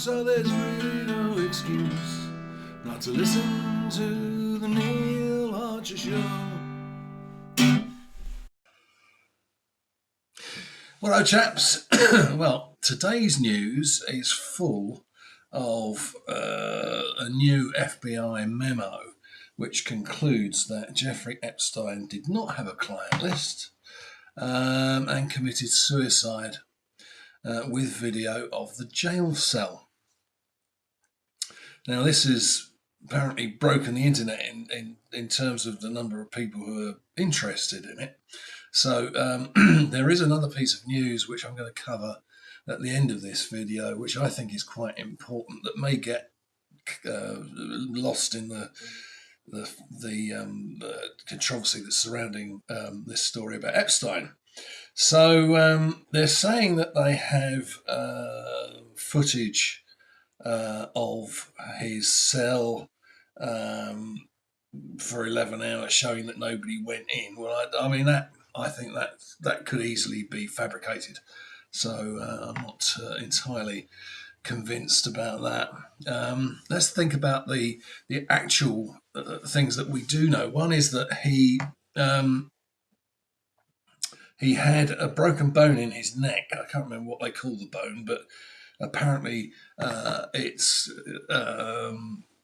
so there's really no excuse not to listen to the Neil Archer Show. Well, hello, chaps. Well, today's news is full of a new FBI memo which concludes that Jeffrey Epstein did not have a client list and committed suicide with video of the jail cell. Now, this has apparently broken the internet in terms of the number of people who are interested in it. So there is another piece of news which I'm going to cover at the end of this video, which I think is quite important, that may get lost in the controversy that's surrounding this story about Epstein. So they're saying that they have footage of his cell for 11 hours showing that nobody went in. Well, I mean, I think that could easily be fabricated. So I'm not entirely convinced about that. Let's think about the actual things that we do know. One is that he had a broken bone in his neck. I can't remember what they call the bone, but apparently it's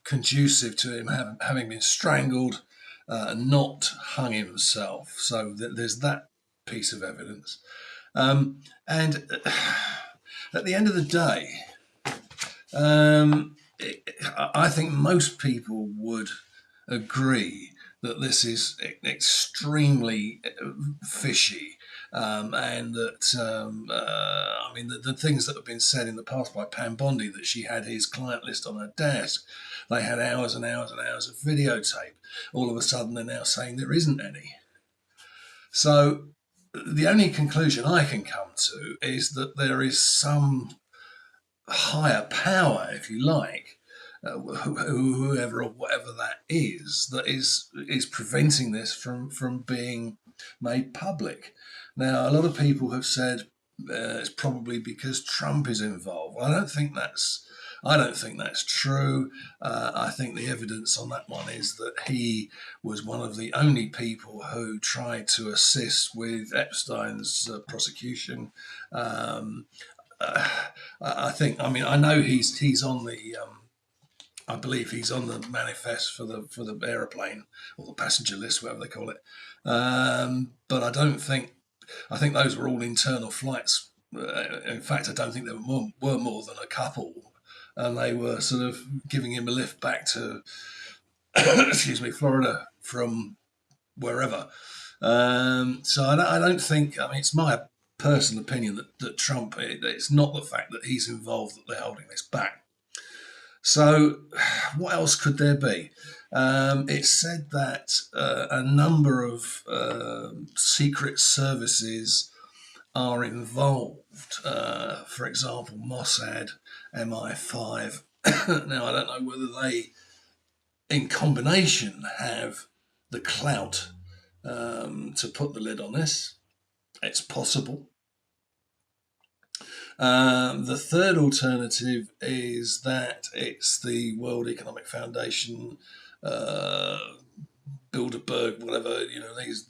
conducive to him having been strangled, not hung himself. So there's that piece of evidence. And at the end of the day, I think most people would agree that this is extremely fishy, and that I mean the things that have been said in the past by Pam Bondi, that she had his client list on her desk, they had hours and hours and hours of videotape. All of a sudden, they're now saying there isn't any. So the only conclusion I can come to is that there is some higher power, if you like, whoever or whatever that is preventing this from being made public. Now, a lot of people have said it's probably because Trump is involved. Well, I don't think that's true. I think the evidence on that one is that he was one of the only people who tried to assist with Epstein's prosecution. I know he's on the. I believe he's on the manifest for the aeroplane or the passenger list, whatever they call it. But I don't think. I think those were all internal flights. In fact, I don't think there were more than a couple, and they were sort of giving him a lift back to, Florida from wherever. So I don't think. I mean, it's my personal opinion that Trump. It's not the fact that he's involved that they're holding this back. So, what else could there be? It's said that a number of secret services are involved. For example, Mossad, MI5. Now, I don't know whether they, in combination, have the clout to put the lid on this. It's possible. The third alternative is that it's the World Economic Foundation, Bilderberg, whatever, these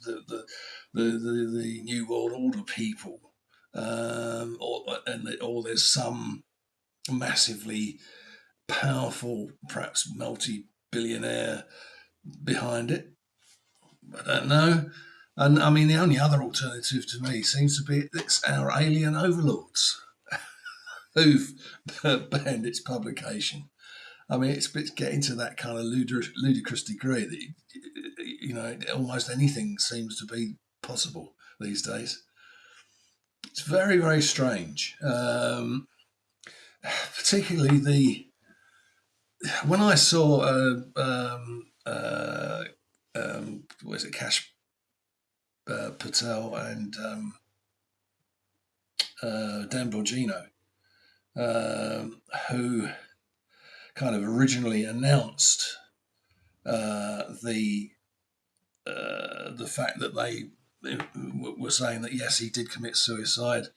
the New World Order people, or there's some massively powerful, perhaps multi-billionaire behind it. I don't know. And I mean, the only other alternative to me seems to be it's our alien overlords who've banned its publication. I mean, it's getting to that kind of ludicrous degree that, almost anything seems to be possible these days. It's very, very strange. Particularly when I saw, Kash Patel and Dan Bongino, who kind of originally announced the fact that they were saying that yes, he did commit suicide.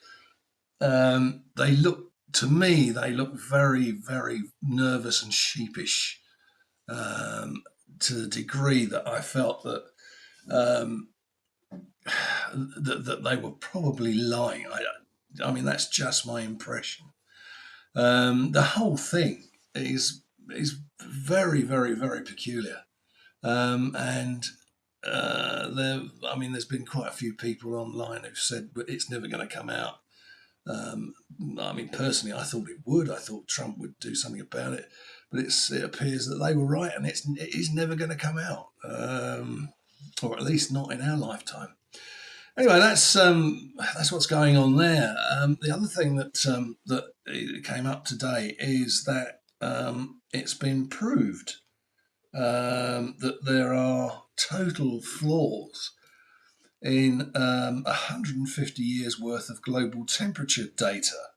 They looked to me, they look very, very nervous and sheepish, to the degree that I felt um, that they were probably lying. I mean, that's just my impression. The whole thing is very, very, very peculiar, and I mean, there's been quite a few people online who've said it's never going to come out. Um, I mean, personally, I thought it would. I thought Trump would do something about it, but it appears that they were right, and it is never going to come out, or at least not in our lifetime. Anyway, that's what's going on there. The other thing that came up today is that it's been proved that there are total flaws in 150 years worth of global temperature data,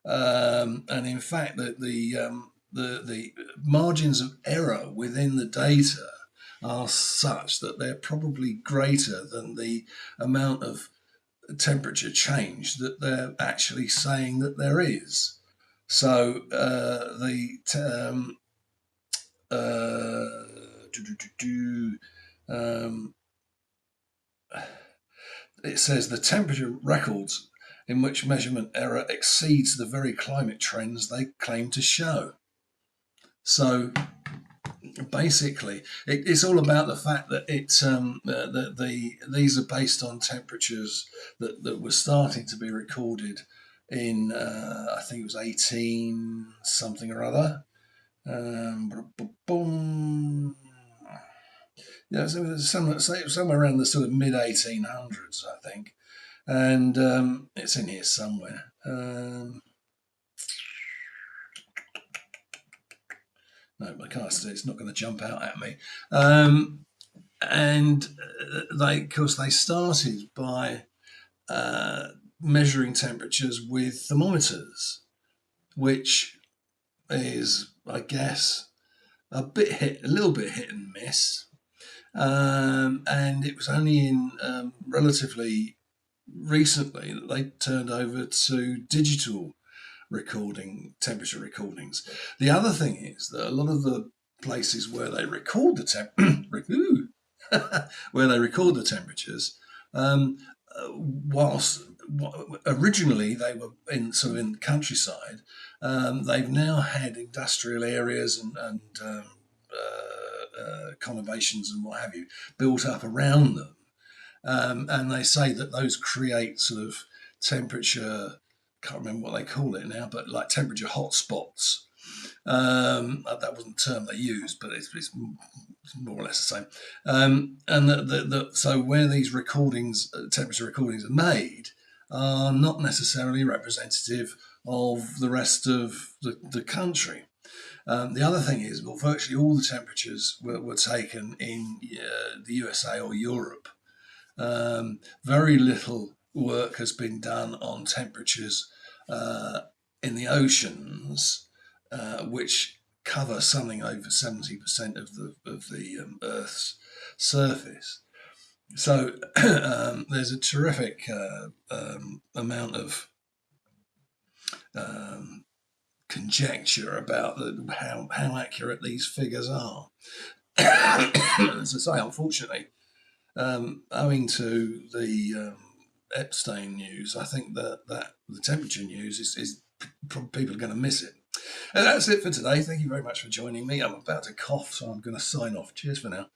and in fact that the margins of error within the data are such that they're probably greater than the amount of temperature change that they're actually saying that there is. So um, it says the temperature records in which measurement error exceeds the very climate trends they claim to show. So basically, it's all about the fact that these are based on temperatures that were starting to be recorded in I think it was 18 something or other. Boom. Yeah, so it was somewhere around the sort of mid 1800s, I think, and it's in here somewhere. No, I can't. It's not going to jump out at me. And of course, they started by measuring temperatures with thermometers, which is, I guess, a little bit hit and miss. And it was only in relatively recently that they turned over to digital temperature recordings. The other thing is that a lot of the places where they record the where they record the temperatures, whilst originally they were in the countryside, they've now had industrial areas and conurbations and what have you built up around them, and they say that those create sort of temperature. Can't remember what they call it now, but like temperature hotspots. That wasn't the term they used, but it's more or less the same. And so where these temperature recordings are made, are not necessarily representative of the rest of the country. The other thing is, well, virtually all the temperatures were taken in the USA or Europe. Very little work has been done on temperatures in the oceans, which cover something over 70% of the Earth's surface. So there's a terrific amount of conjecture about how accurate these figures are. As I say, unfortunately, owing to the Epstein news, I think that the temperature news is people are going to miss it. And that's it for today. Thank you very much for joining me. I'm about to cough, so I'm going to sign off. Cheers for now.